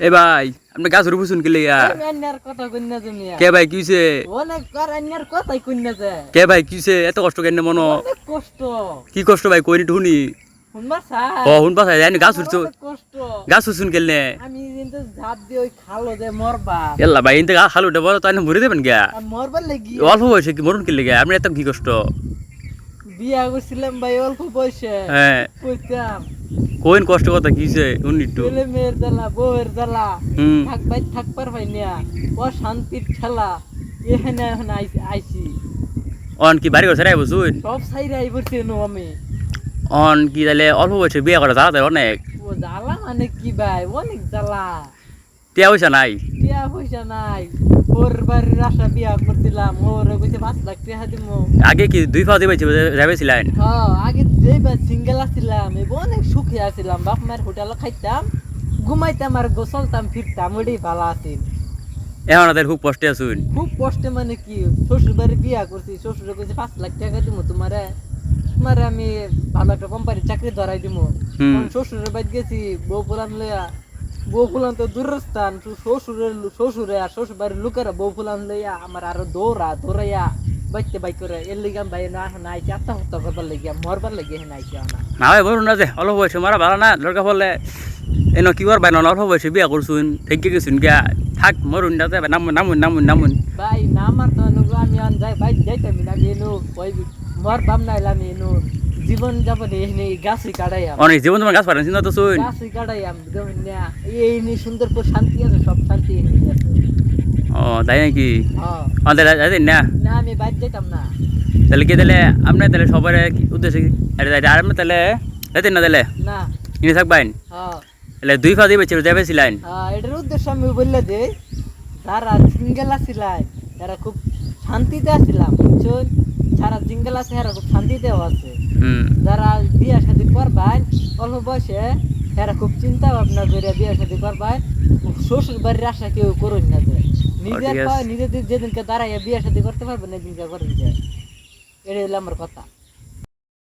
এ ভাই আপনি গাছ রুপু শুন কিলে কথা কইনা তুমি কে ভাই কিছে অনেক কার আন্যার কথাই কইনা যায় কে ভাই কিছে এত কষ্ট কেন মনো অনেক কষ্ট কি কষ্ট ভাই কইনি টুনি শুনবা স্যার ও হুন পাছাই জানি গাছ উঠছো কষ্ট গাছ শুন কেলে আমি কিন্তু ঝাপ দিয়ে ওই খালো যে মরবা এল্লা ভাই ইনতে গা খালু দেবো তাই মরে দেবেন গা মরবার লাগি অল্প বয়সে কি মরুন কিলে গা আপনি এত কি কষ্ট বিয়া করছিলাম ভাই অল্প বয়সে হ্যাঁ কইতাম কোন কষ্ট কথা কিছে উনি একটু ছেলে মেয়ের জ্বালা বউয়ের জ্বালা হুম থাকবার ভাই না ও শান্তির খেলা এখানে এখন আইছি অন কি বাড়ি করছে রে বুঝুন সব সাইরে আইবরছি নো আমি অন কি তাহলে অল্প বয়সে বিয়ে করা জ্বালা দেয় অনেক ও জ্বালা মানে কি ভাই অনেক জ্বালা টিয়া পয়সা নাই টিয়া পয়সা নাই ওর বাড়ির আশা বিয়া করছিলাম ওর কইছে 5 লাখ টাকা দিমু আগে কি দুই পা দিবে যাবেছিলেন হ্যাঁ আগে যেবার সিঙ্গেল আসছিলাম অনেক সুখী আছিলাম বাপ মায়ের হোটেলে খাইতাম ঘুমাইতাম আর গোসলতাম ফিরতাম ওটাই ভালো আছিল এখন তাদের খুব কষ্টে আছুন খুব কষ্টে মানে কি শ্বশুর বাড়ি বিয়া করছি শ্বশুরে কইছে 5 লাখ টাকা দিমু তোমারে আমি ভালো একটা কোম্পানির চাকরি ধরাই দিমু শ্বশুরের বাড়ি গেছি বউ ফুলান লইয়া বউ ফুলান তো দূরস্থান শ্বশুরে আর শ্বশুর বাড়ির লোকেরা বউ ফুলান লইয়া আমার আরো দৌড়াইয়া বাইতে বাই করে এর লিগাম ভাই না আইছি আত্মহত্যা করবার লাগিয়া মরবার লাগিয়া হেন আইছি না না ভাই বলুন না যে অল্প বয়সে মারা ভালো না দরকার পড়লে এন কি করবাই না অল্প বয়সে বিয়া করছুন থেকে গেছুন গিয়া থাক মরুন না যাবে নামুন ভাই না আমার তো আমি আন যাই ভাই যাইতাম না আমি এনো ওই মরবাম নাইলাম এনো জীবন যাপন এনে গাছি কাটাইয়াম অনেক জীবন তোমার গাছ পারেন চিন্তা তো শুন গাছি কাটাইয়াম যেমন না এই নি সুন্দর শান্তি আছে সব শান্তি এনে আছে ও তাই নাকি হ্যাঁ আমাদের যাইতেন না না আমি বাইরে যাইতাম না তাহলে কি তাহলে আপনি তাহলে সবার উদ্দেশ্যে আর আপনি তাহলে যাইতেন না তাহলে না ইনি থাকবেন হ্যাঁ তাহলে দুই পা দিবে যাবেছিলেন এটার উদ্দেশ্য আমি বললে যে যারা সিঙ্গেল আসিলাই তারা খুব শান্তিতে আসছিলাম বুঝছেন যারা সিঙ্গেল আছে তারা খুব শান্তিতেও আছে যারা বিয়া শাদী করবেন অল্প বয়সে তারা খুব চিন্তা ভাবনা করে বিয়া শাদী করবেন শ্বশুর বাড়ির আশা কেউ করুন না যে নিজের নিজেদের যেদিনকে দাঁড়াইয়া বিয়া শাদী করতে পারবেন না দিনকে করেন যায় এটাই হলো আমার কথা।